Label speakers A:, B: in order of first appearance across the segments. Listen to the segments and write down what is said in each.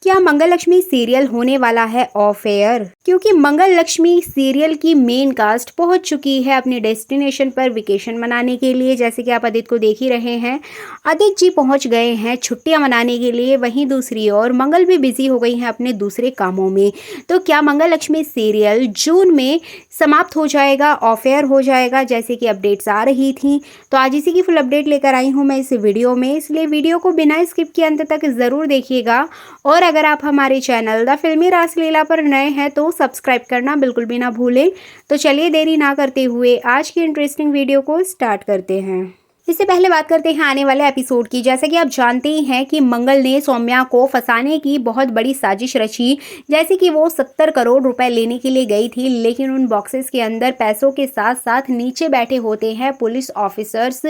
A: क्या मंगल लक्ष्मी सीरियल होने वाला है ऑफ एयर? क्योंकि मंगल लक्ष्मी सीरियल की मेन कास्ट पहुंच चुकी है अपने डेस्टिनेशन पर वेकेशन मनाने के लिए। जैसे कि आप आदित्य को देख ही रहे हैं, आदित्य जी पहुंच गए हैं छुट्टियां मनाने के लिए। वहीं दूसरी ओर मंगल भी बिजी हो गई हैं अपने दूसरे कामों में। तो क्या मंगल लक्ष्मी सीरियल जून में समाप्त हो जाएगा, ऑफ एयर हो जाएगा, जैसे कि अपडेट्स आ रही थी? तो आज इसी की फुल अपडेट लेकर आई हूँ मैं इस वीडियो में, इसलिए वीडियो को बिना स्किप किए अंत तक ज़रूर देखिएगा। और अगर आप हमारे चैनल द फिल्मी रासलीला पर नए हैं तो सब्सक्राइब करना बिल्कुल भी ना भूलें। तो चलिए देरी ना करते हुए आज की इंटरेस्टिंग वीडियो को स्टार्ट करते हैं। इससे पहले बात करते हैं आने वाले एपिसोड की। जैसे कि आप जानते ही हैं कि मंगल ने सौम्या को फंसाने की बहुत बड़ी साजिश रची। जैसे कि वो 70 करोड़ रुपए लेने के लिए गई थी, लेकिन उन बॉक्सेस के अंदर पैसों के साथ साथ नीचे बैठे होते हैं पुलिस ऑफिसर्स,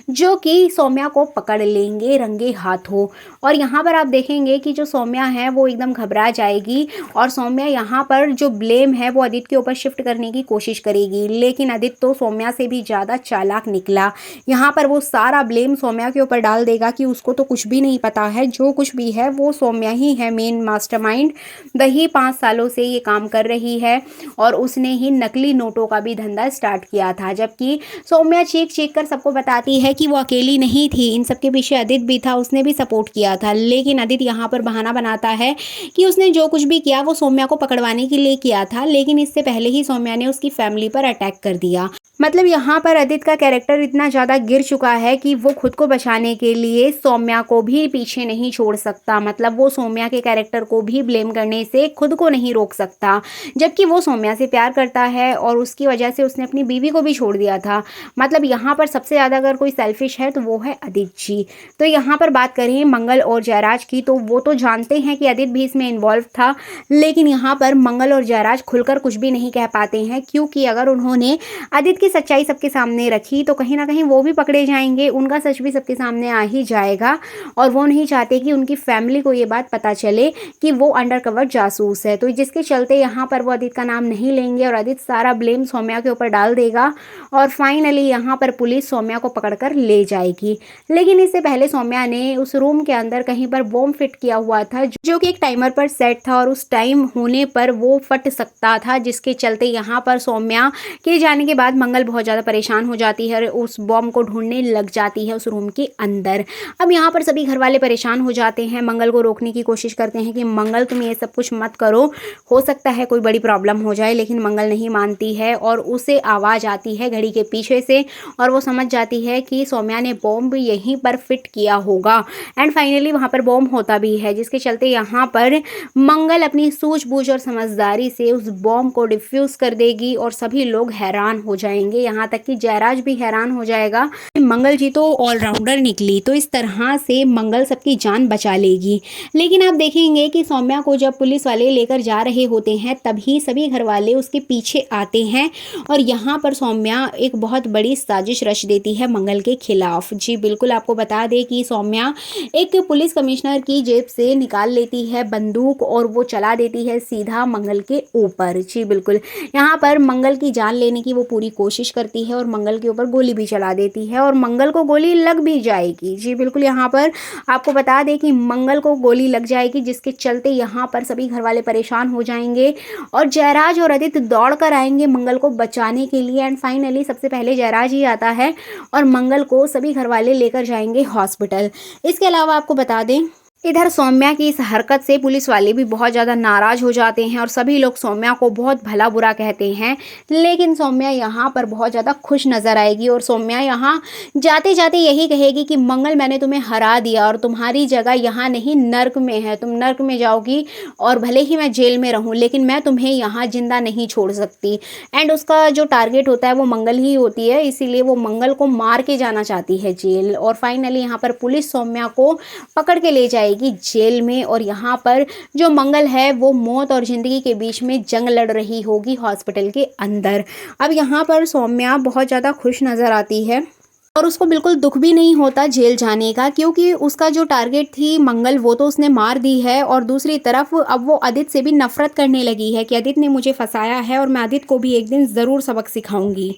A: जो कि सौम्या को पकड़ लेंगे रंगे हाथों। और यहाँ पर आप देखेंगे कि जो सौम्या है वो एकदम घबरा जाएगी और सौम्या यहाँ पर जो ब्लेम है वो आदित्य के ऊपर शिफ्ट करने की कोशिश करेगी। लेकिन आदित्य तो सौम्या से भी ज़्यादा चालाक निकला। यहाँ पर वो सारा ब्लेम सौम्या के ऊपर डाल देगा कि उसको तो कुछ भी नहीं पता है, जो कुछ भी है वो सौम्या ही है मेन मास्टरमाइंड। वही 5 सालों से ये काम कर रही है और उसने ही नकली नोटों का भी धंधा स्टार्ट किया था। जबकि सौम्या चीख चीख कर सबको बताती है कि वो अकेली नहीं थी, इन सबके पीछे आदित्य भी था, उसने भी सपोर्ट किया था। लेकिन आदित्य यहाँ पर बहाना बनाता है कि उसने जो कुछ भी किया वो सौम्या को पकड़वाने के लिए किया था, लेकिन इससे पहले ही सौम्या ने उसकी फैमिली पर अटैक कर दिया। मतलब यहाँ पर आदित्य का कैरेक्टर इतना ज़्यादा गिर चुका है कि वो खुद को बचाने के लिए सौम्या को भी पीछे नहीं छोड़ सकता। मतलब वो सौम्या के कैरेक्टर को भी ब्लेम करने से खुद को नहीं रोक सकता, जबकि वो सौम्या से प्यार करता है और उसकी वजह से उसने अपनी बीवी को भी छोड़ दिया था। मतलब यहाँ पर सबसे ज़्यादा अगर कोई सेल्फिश है तो वो है आदित्य जी। तो यहाँ पर बात करें मंगल और जयराज की, तो वो तो जानते हैं कि आदित्य भी इसमें इन्वॉल्व था, लेकिन यहाँ पर मंगल और जयराज खुलकर कुछ भी नहीं कह पाते हैं, क्योंकि अगर उन्होंने आदित्य की सच्चाई सबके सामने रखी तो कहीं ना कहीं वो भी पकड़े जाएंगे, उनका सच भी सबके सामने आ ही जाएगा। और वो नहीं चाहते कि उनकी फैमिली को ये बात पता चले कि वो अंडरकवर जासूस है। तो जिसके चलते यहाँ पर वो आदित्य का नाम नहीं लेंगे और आदित्य सारा ब्लेम सौम्या के ऊपर डाल देगा और फाइनली यहाँ पर पुलिस सौम्या को पकड़कर ले जाएगी। लेकिन इससे पहले सौम्या ने उस रूम के अंदर कहीं पर बॉम्ब फिट किया हुआ था, जो कि एक टाइमर पर सेट था और उस टाइम होने पर वो फट सकता था, जिसके चलते यहाँ पर सौम्या के जाने के बाद मंगल बहुत ज़्यादा परेशान हो जाती है और उस बॉम्ब को ढूंढने लग जाती है उस रूम के अंदर। अब यहाँ पर सभी घर वाले परेशान हो जाते हैं, मंगल को रोकने की कोशिश करते हैं कि मंगल तुम ये सब कुछ मत करो, हो सकता है कोई बड़ी प्रॉब्लम हो जाए। लेकिन मंगल नहीं मानती है और उसे आवाज़ आती है घड़ी के पीछे से और वो समझ जाती है कि सौम्या ने बॉम्ब यहीं पर फिट किया होगा। एंड फाइनली वहाँ पर बॉम्ब होता भी है, जिसके चलते यहाँ पर मंगल अपनी सूझबूझ और समझदारी से उस बॉम्ब को डिफ्यूज़ कर देगी और सभी लोग हैरान हो जाएंगे। यहाँ तक कि जयराज भी हैरान हो जाएगा, मंगल जी तो ऑलराउंडर निकली, तो इस तरह से मंगल सबकी जान बचा लेगी। लेकिन आप देखेंगे कि सौम्या को जब पुलिस वाले लेकर जा रहे होते हैं तभी सभी घर वाले उसके पीछे आते हैं और यहाँ पर सौम्या एक बहुत बड़ी साजिश रच देती है मंगल के खिलाफ। जी बिल्कुल, आपको बता दें कि सौम्या एक पुलिस कमिश्नर की जेब से निकाल लेती है बंदूक और वो चला देती है सीधा मंगल के ऊपर। जी बिल्कुल, यहाँ पर मंगल की जान लेने की वो पूरी कोशिश करती है और मंगल के ऊपर गोली भी चला देती है और मंगल को गोली लग भी जाएगी। जी बिल्कुल, यहाँ पर आपको बता दें कि मंगल को गोली लग जाएगी, जिसके चलते यहाँ पर सभी घर वाले परेशान हो जाएंगे और जयराज और आदित्य दौड़ कर आएंगे मंगल को बचाने के लिए। एंड फाइनली सबसे पहले जयराज ही आता है और मंगल को सभी घर वाले लेकर जाएंगे हॉस्पिटल। इसके अलावा आपको बता दें, इधर सौम्या की इस हरकत से पुलिस वाले भी बहुत ज़्यादा नाराज़ हो जाते हैं और सभी लोग सौम्या को बहुत भला बुरा कहते हैं। लेकिन सौम्या यहाँ पर बहुत ज़्यादा खुश नज़र आएगी और सौम्या यहाँ जाते जाते यही कहेगी कि मंगल मैंने तुम्हें हरा दिया और तुम्हारी जगह यहाँ नहीं नर्क में है, तुम नर्क में जाओगी और भले ही मैं जेल में रहूँ लेकिन मैं तुम्हें यहाँ जिंदा नहीं छोड़ सकती। एंड उसका जो टारगेट होता है वो मंगल ही होती है, इसीलिए वो मंगल को मार के जाना चाहती है जेल। और फाइनली यहाँ पर पुलिस सौम्या को पकड़ के ले जाएगी जेल में और यहाँ पर जो मंगल है वो मौत और जिंदगी के बीच में जंग लड़ रही होगी हॉस्पिटल के अंदर। अब यहाँ पर सौम्या बहुत ज़्यादा खुश नज़र आती है और उसको बिल्कुल दुख भी नहीं होता जेल जाने का, क्योंकि उसका जो टारगेट थी मंगल वो तो उसने मार दी है और दूसरी तरफ अब वो आदित्य से भी नफरत करने लगी है कि आदित्य ने मुझे फंसाया है और मैं आदित्य को भी एक दिन ज़रूर सबक सिखाऊंगी।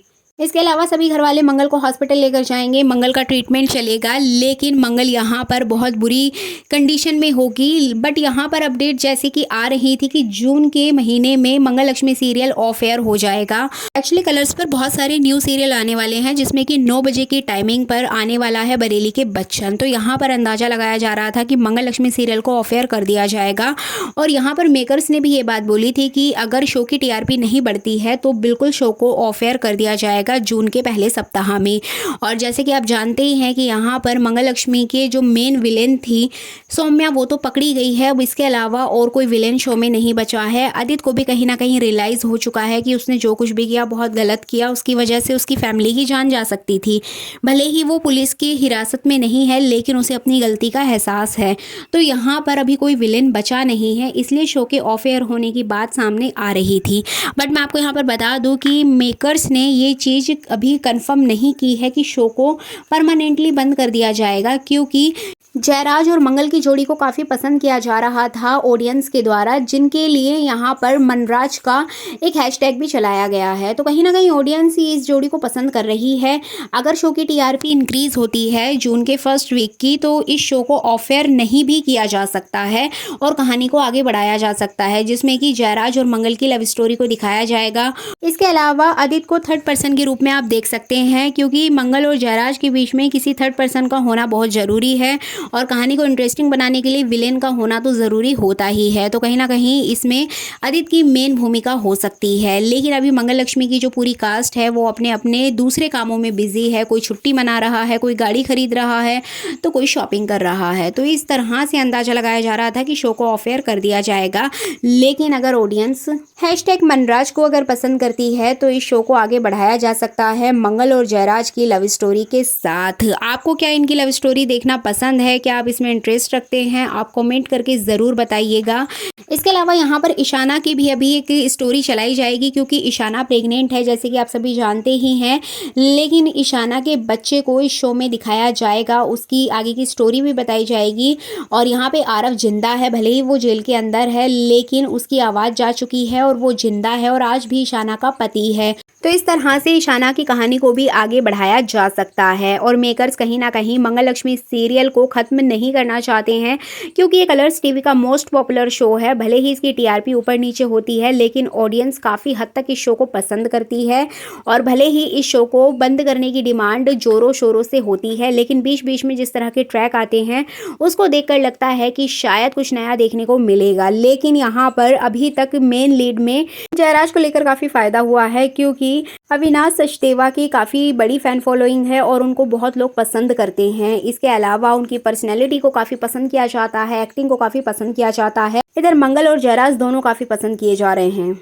A: इसके अलावा सभी घरवाले मंगल को हॉस्पिटल लेकर जाएंगे, मंगल का ट्रीटमेंट चलेगा, लेकिन मंगल यहाँ पर बहुत बुरी कंडीशन में होगी। बट यहाँ पर अपडेट जैसे कि आ रही थी कि जून के महीने में मंगल लक्ष्मी सीरियल ऑफ एयर हो जाएगा। एक्चुअली कलर्स पर बहुत सारे न्यू सीरियल आने वाले हैं, जिसमें कि 9 बजे की टाइमिंग पर आने वाला है बरेली के बच्चन। तो यहाँ पर अंदाजा लगाया जा रहा था कि मंगल लक्ष्मी सीरियल को ऑफ एयर कर दिया जाएगा। और यहाँ पर मेकर्स ने भी ये बात बोली थी कि अगर शो की टीआरपी नहीं बढ़ती है तो बिल्कुल शो को ऑफ एयर कर दिया जाएगा जून के पहले सप्ताह में। और जैसे कि आप जानते ही हैं कि यहाँ पर मंगल लक्ष्मी के जो मेन विलेन थी सौम्या, वो तो पकड़ी गई है। अब इसके अलावा और कोई विलेन शो में नहीं बचा है। आदित्य को भी कहीं ना कहीं रियलाइज़ हो चुका है कि उसने जो कुछ भी किया बहुत गलत किया, उसकी वजह से उसकी फैमिली की जान जा सकती थी। भले ही वो पुलिस की हिरासत में नहीं है, लेकिन उसे अपनी गलती का एहसास है। तो यहाँ पर अभी कोई विलेन बचा नहीं है, इसलिए शो के ऑफ एयर होने की बात सामने आ रही थी। बट मैं आपको यहाँ पर बता दूँ कि मेकर्स ने ये चीज़ अभी कंफर्म नहीं की है कि शो को परमानेंटली बंद कर दिया जाएगा, क्योंकि जयराज और मंगल की जोड़ी को काफ़ी पसंद किया जा रहा था ऑडियंस के द्वारा, जिनके लिए यहाँ पर मनराज का एक हैशटैग भी चलाया गया है। तो कहीं ना कहीं ऑडियंस ही इस जोड़ी को पसंद कर रही है। अगर शो की टीआरपी इंक्रीज होती है जून के फर्स्ट वीक की, तो इस शो को ऑफ एयर नहीं भी किया जा सकता है और कहानी को आगे बढ़ाया जा सकता है, जिसमें कि जयराज और मंगल की लव स्टोरी को दिखाया जाएगा। इसके अलावा आदित्य को थर्ड पर्सन के रूप में आप देख सकते हैं, क्योंकि मंगल और जयराज के बीच में किसी थर्ड पर्सन का होना बहुत ज़रूरी है और कहानी को इंटरेस्टिंग बनाने के लिए विलेन का होना तो ज़रूरी होता ही है। तो कहीं ना कहीं इसमें आदित्य की मेन भूमिका हो सकती है। लेकिन अभी मंगल लक्ष्मी की जो पूरी कास्ट है वो अपने अपने दूसरे कामों में बिजी है। कोई छुट्टी मना रहा है, कोई गाड़ी खरीद रहा है, तो कोई शॉपिंग कर रहा है। तो इस तरह से अंदाजा लगाया जा रहा था कि शो को ऑफ एयर कर दिया जाएगा। लेकिन अगर ऑडियंस हैशटैग मनराज को अगर पसंद करती है तो इस शो को आगे बढ़ाया जा सकता है मंगल और जयराज की लव स्टोरी के साथ। आपको क्या इनकी लव स्टोरी देखना पसंद है? क्या आप इसमें इंटरेस्ट रखते हैं? आप कमेंट करके ज़रूर बताइएगा। इसके अलावा यहाँ पर ईशाना की भी अभी एक स्टोरी चलाई जाएगी, क्योंकि ईशाना प्रेग्नेंट है जैसे कि आप सभी जानते ही हैं। लेकिन ईशाना के बच्चे को इस शो में दिखाया जाएगा, उसकी आगे की स्टोरी भी बताई जाएगी। और यहाँ पे आरव जिंदा है, भले ही वो जेल के अंदर है, लेकिन उसकी आवाज़ जा चुकी है और वो जिंदा है और आज भी ईशाना का पति है। तो इस तरह से ईशाना की कहानी को भी आगे बढ़ाया जा सकता है। और मेकर्स कहीं ना कहीं मंगल लक्ष्मी सीरियल को ख़त्म नहीं करना चाहते हैं, क्योंकि ये कलर्स टीवी का मोस्ट पॉपुलर शो है। भले ही इसकी टीआरपी ऊपर नीचे होती है, लेकिन ऑडियंस काफ़ी हद तक इस शो को पसंद करती है। और भले ही इस शो को बंद करने की डिमांड जोरों शोरों से होती है, लेकिन बीच बीच में जिस तरह के ट्रैक आते हैं उसको देखकर लगता है कि शायद कुछ नया देखने को मिलेगा। लेकिन यहाँ पर अभी तक मेन लीड में जयराज को लेकर काफ़ी फ़ायदा हुआ है, क्योंकि अविनाश सचदेवा की काफ़ी बड़ी फ़ैन फॉलोइंग है और उनको बहुत लोग पसंद करते हैं। इसके अलावा उनकी पर्सनैलिटी को काफ़ी पसंद किया जाता है, एक्टिंग को काफ़ी पसंद किया जाता है। इधर मंगल और जयराज दोनों काफ़ी पसंद किए जा रहे हैं।